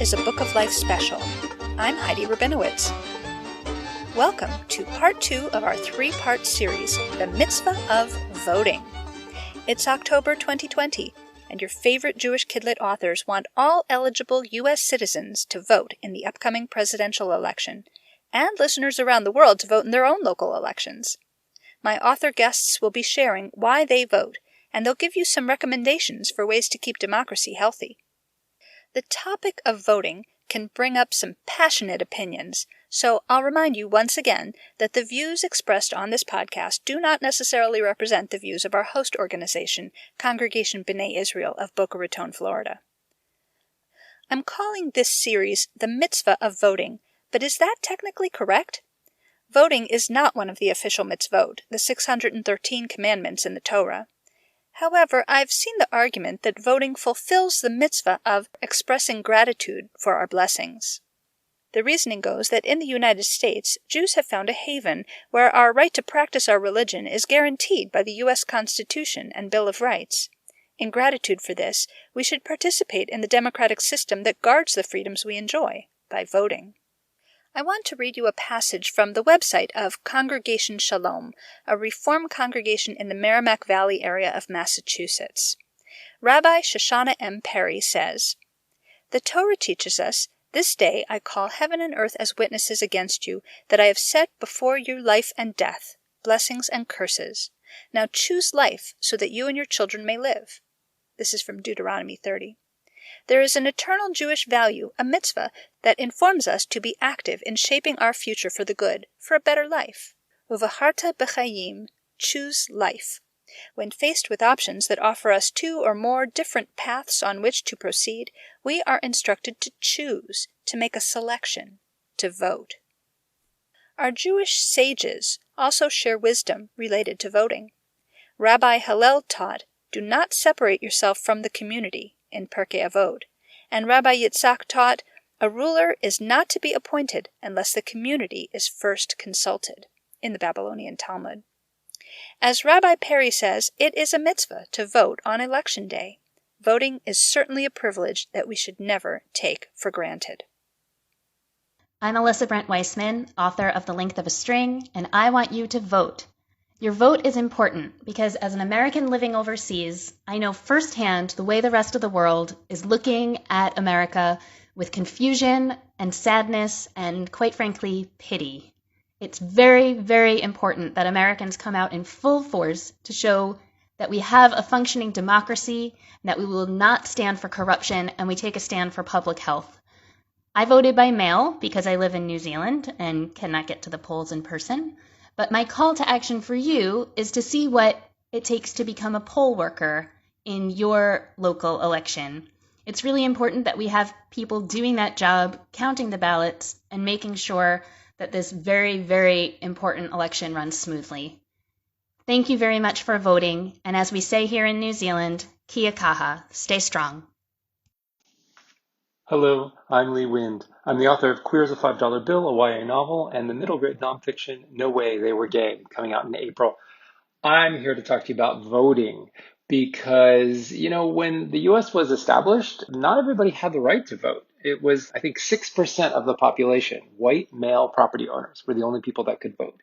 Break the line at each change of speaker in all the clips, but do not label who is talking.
is a Book of Life special. I'm Heidi Rabinowitz. Welcome to part 2 of our 3-part series, The Mitzvah of Voting. It's October 2020, and your favorite Jewish Kidlit authors want all eligible U.S. citizens to vote in the upcoming presidential election, and listeners around the world to vote in their own local elections. My author guests will be sharing why they vote, and they'll give you some recommendations for ways to keep democracy healthy. The topic of voting can bring up some passionate opinions, so I'll remind you once again that the views expressed on this podcast do not necessarily represent the views of our host organization, Congregation B'nai Israel of Boca Raton, Florida. I'm calling this series The Mitzvah of Voting, but is that technically correct? Voting is not one of the official mitzvot, the 613 commandments in the Torah. However, I've seen the argument that voting fulfills the mitzvah of expressing gratitude for our blessings. The reasoning goes that in the United States, Jews have found a haven where our right to practice our religion is guaranteed by the U.S. Constitution and Bill of Rights. In gratitude for this, we should participate in the democratic system that guards the freedoms we enjoy by voting. I want to read you a passage from the website of Congregation Shalom, a Reform congregation in the Merrimack Valley area of Massachusetts. Rabbi Shoshana M. Perry says, "The Torah teaches us, 'This day I call heaven and earth as witnesses against you, that I have set before you life and death, blessings and curses. Now choose life so that you and your children may live.'" This is from Deuteronomy 30. There is an eternal Jewish value, a mitzvah, that informs us to be active in shaping our future for the good, for a better life. Uvaharta b'chayim, choose life. When faced with options that offer us 2 or more different paths on which to proceed, we are instructed to choose, to make a selection, to vote. Our Jewish sages also share wisdom related to voting. Rabbi Hillel taught, "Do not separate yourself from the community," in Pirkei Avot, and Rabbi Yitzhak taught, "A ruler is not to be appointed unless the community is first consulted," in the Babylonian Talmud. As Rabbi Perry says, it is a mitzvah to vote on Election Day. Voting is certainly a privilege that we should never take for granted.
I'm Alyssa Brent Weissman, author of The Length of a String, and I want you to vote. Your vote is important because as an American living overseas, I know firsthand the way the rest of the world is looking at America with confusion and sadness and, quite frankly, pity. It's very, very important that Americans come out in full force to show that we have a functioning democracy, that we will not stand for corruption, and we take a stand for public health. I voted by mail because I live in New Zealand and cannot get to the polls in person. But my call to action for you is to see what it takes to become a poll worker in your local election. It's really important that we have people doing that job, counting the ballots, and making sure that this very, very important election runs smoothly. Thank you very much for voting, and as we say here in New Zealand, kia kaha, stay strong.
Hello, I'm Lee Wind. I'm the author of Queer as a $5 Bill, a YA novel, and the middle grade nonfiction No Way They Were Gay, coming out in April. I'm here to talk to you about voting because, when the U.S. was established, not everybody had the right to vote. It was, I think, 6% of the population, white male property owners, were the only people that could vote.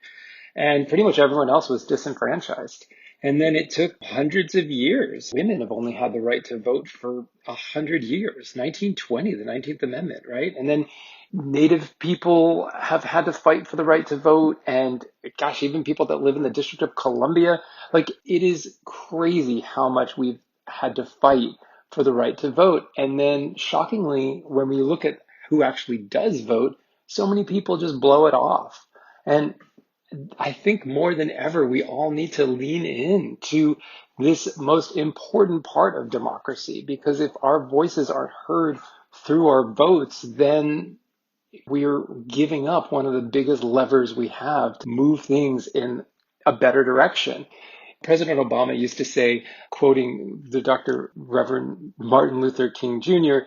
And pretty much everyone else was disenfranchised. And then it took hundreds of years. Women have only had the right to vote for 100 years, 1920, the 19th Amendment, right? And then Native people have had to fight for the right to vote. And gosh, even people that live in the District of Columbia, it is crazy how much we've had to fight for the right to vote. And then shockingly, when we look at who actually does vote, so many people just blow it off. And I think more than ever, we all need to lean in to this most important part of democracy, because if our voices aren't heard through our votes, then we're giving up one of the biggest levers we have to move things in a better direction. President Obama used to say, quoting the Dr. Reverend Martin Luther King Jr.,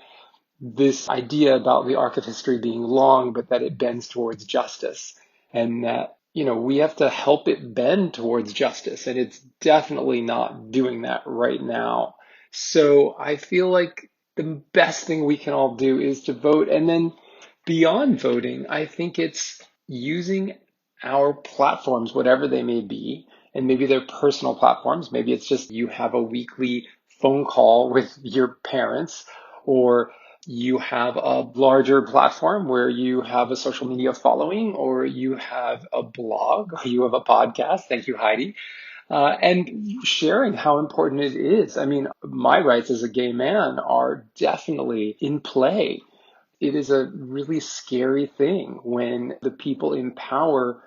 this idea about the arc of history being long, but that it bends towards justice, and that we have to help it bend towards justice, and it's definitely not doing that right now. So I feel like the best thing we can all do is to vote. And then beyond voting, I think it's using our platforms, whatever they may be, and maybe they're personal platforms. Maybe it's just you have a weekly phone call with your parents, or you have a larger platform where you have a social media following, or you have a blog, or you have a podcast. Thank you, Heidi. And sharing how important it is. I mean, my rights as a gay man are definitely in play. It is a really scary thing when the people in power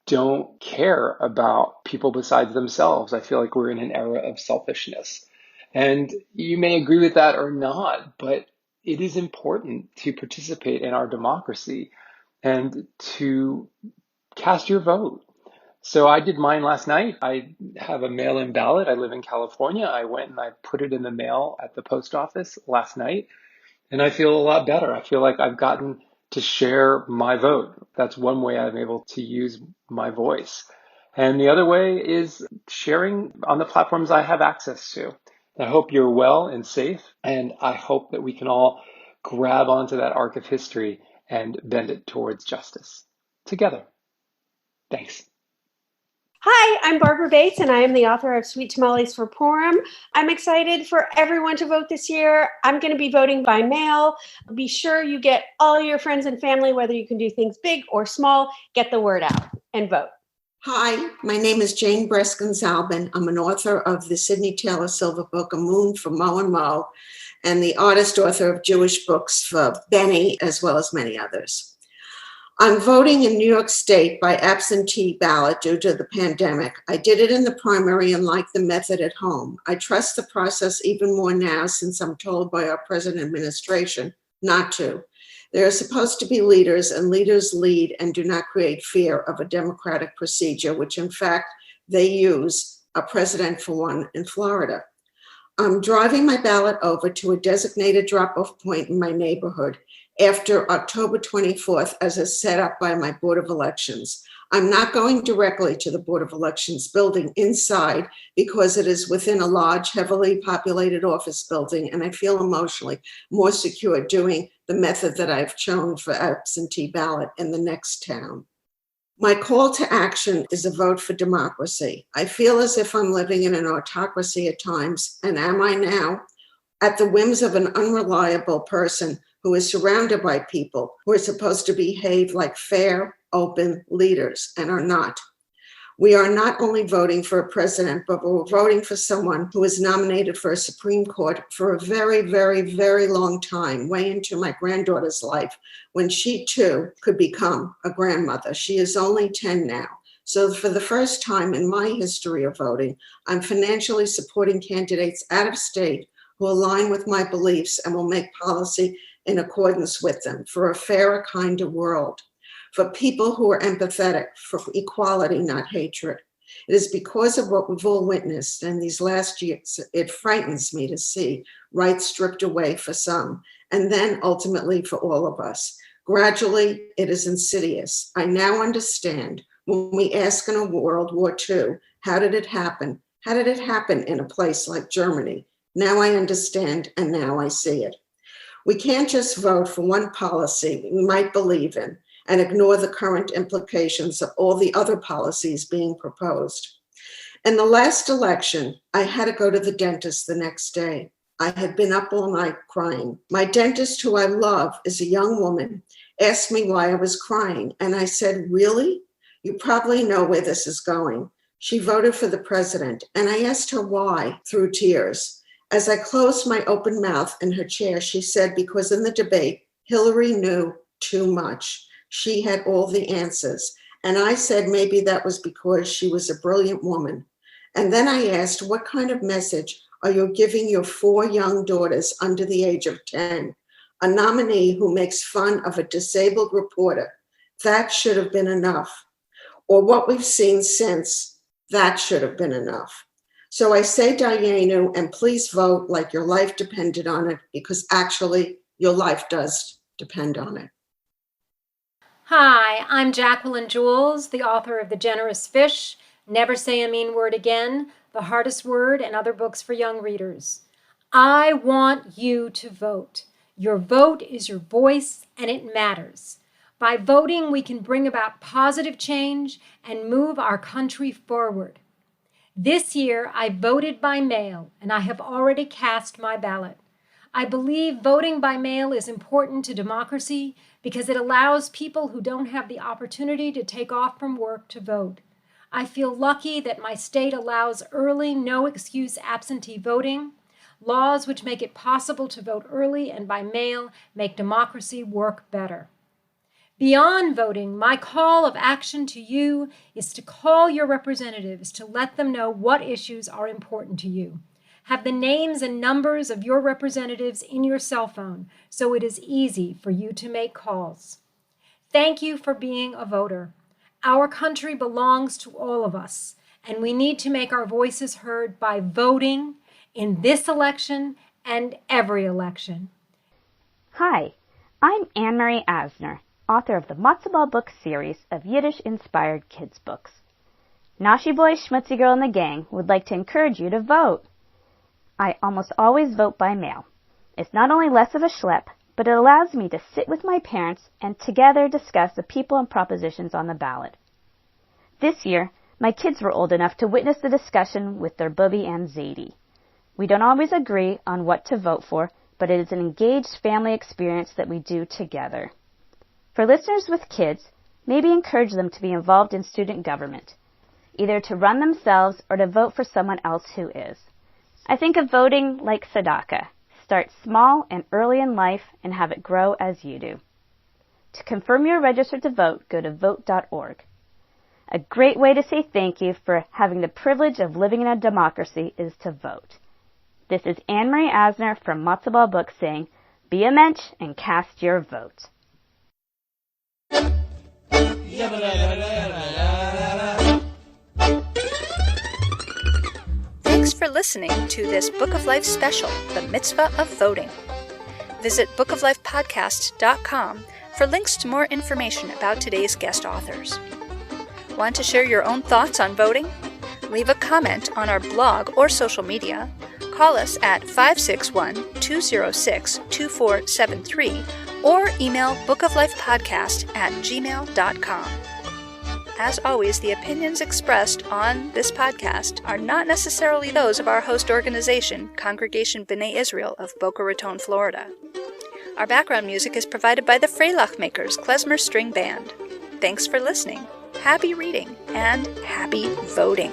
don't care about people besides themselves. I feel like we're in an era of selfishness. And you may agree with that or not, but it is important to participate in our democracy and to cast your vote. So I did mine last night. I have a mail-in ballot. I live in California. I went and I put it in the mail at the post office last night, and I feel a lot better. I feel like I've gotten to share my vote. That's one way I'm able to use my voice. And the other way is sharing on the platforms I have access to. I hope you're well and safe, and I hope that we can all grab onto that arc of history and bend it towards justice together. Thanks.
Hi, I'm Barbara Bates, and I am the author of Sweet Tamales for Purim. I'm excited for everyone to vote this year. I'm going to be voting by mail. Be sure you get all your friends and family, whether you can do things big or small, get the word out and vote.
Hi, my name is Jane Breskin-Zalbin. I'm an author of the Sidney Taylor Silver Book, A Moon for Mo and Mo, and the author of Jewish books for Benny, as well as many others. I'm voting in New York State by absentee ballot due to the pandemic. I did it in the primary and like the method at home. I trust the process even more now since I'm told by our present administration not to. There are supposed to be leaders, and leaders lead and do not create fear of a democratic procedure, which in fact they use, a president for one in Florida. I'm driving my ballot over to a designated drop-off point in my neighborhood after October 24th, as is set up by my Board of Elections. I'm not going directly to the Board of Elections building inside because it is within a large, heavily populated office building, and I feel emotionally more secure doing the method that I've chosen for absentee ballot in the next town. My call to action is a vote for democracy. I feel as if I'm living in an autocracy at times, and am I now? At the whims of an unreliable person who is surrounded by people who are supposed to behave like fair, open leaders and are not. We are not only voting for a president, but we're voting for someone who is nominated for a Supreme Court for a very, very, very long time, way into my granddaughter's life, when she too could become a grandmother. She is only 10 now. So for the first time in my history of voting, I'm financially supporting candidates out of state who align with my beliefs and will make policy in accordance with them for a fairer, kinder world, for people who are empathetic, for equality, not hatred. It is because of what we've all witnessed in these last years, it frightens me to see rights stripped away for some, and then ultimately for all of us. Gradually, it is insidious. I now understand when we ask in a World War II, how did it happen? How did it happen in a place like Germany? Now I understand, and now I see it. We can't just vote for one policy we might believe in and ignore the current implications of all the other policies being proposed. In the last election, I had to go to the dentist the next day. I had been up all night crying. My dentist, who I love, is a young woman, asked me why I was crying. And I said, really? You probably know where this is going. She voted for the president. And I asked her why through tears. As I closed my open mouth in her chair, she said, because in the debate, Hillary knew too much. She had all the answers. And I said maybe that was because she was a brilliant woman. And then I asked, what kind of message are you giving your 4 young daughters under the age of 10? A nominee who makes fun of a disabled reporter. That should have been enough. Or what we've seen since, that should have been enough. So I say Dayenu, and please vote like your life depended on it, because actually your life does depend on it.
Hi, I'm Jacqueline Jules, the author of The Generous Fish, Never Say a Mean Word Again, The Hardest Word, and other books for young readers. I want you to vote. Your vote is your voice, and it matters. By voting, we can bring about positive change and move our country forward. This year, I voted by mail, and I have already cast my ballot. I believe voting by mail is important to democracy because it allows people who don't have the opportunity to take off from work to vote. I feel lucky that my state allows early, no-excuse absentee voting. Laws which make it possible to vote early and by mail make democracy work better. Beyond voting, my call of action to you is to call your representatives to let them know what issues are important to you. Have the names and numbers of your representatives in your cell phone so it is easy for you to make calls. Thank you for being a voter. Our country belongs to all of us, and we need to make our voices heard by voting in this election and every election.
Hi, I'm Anne-Marie Asner, author of the Matzo Ball book series of Yiddish-inspired kids' books. Nashi Boy, Schmutzy Girl, and the Gang would like to encourage you to vote. I almost always vote by mail. It's not only less of a schlep, but it allows me to sit with my parents and together discuss the people and propositions on the ballot. This year, my kids were old enough to witness the discussion with their bubby and Zadie. We don't always agree on what to vote for, but it is an engaged family experience that we do together. For listeners with kids, maybe encourage them to be involved in student government, either to run themselves or to vote for someone else who is. I think of voting like tzedakah. Start small and early in life and have it grow as you do. To confirm you're registered to vote, go to vote.org. A great way to say thank you for having the privilege of living in a democracy is to vote. This is Anne-Marie Asner from Matzo Ball Books saying, be a mensch and cast your vote.
Thanks for listening to this Book of Life special, The Mitzvah of Voting. Visit bookoflifepodcast.com for links to more information about today's guest authors. Want to share your own thoughts on voting? Leave a comment on our blog or social media. Call us at 561-206-2473 or email bookoflifepodcast@gmail.com. As always, the opinions expressed on this podcast are not necessarily those of our host organization, Congregation B'nai Israel of Boca Raton, Florida. Our background music is provided by the Freilach Makers Klezmer String Band. Thanks for listening. Happy reading and happy voting.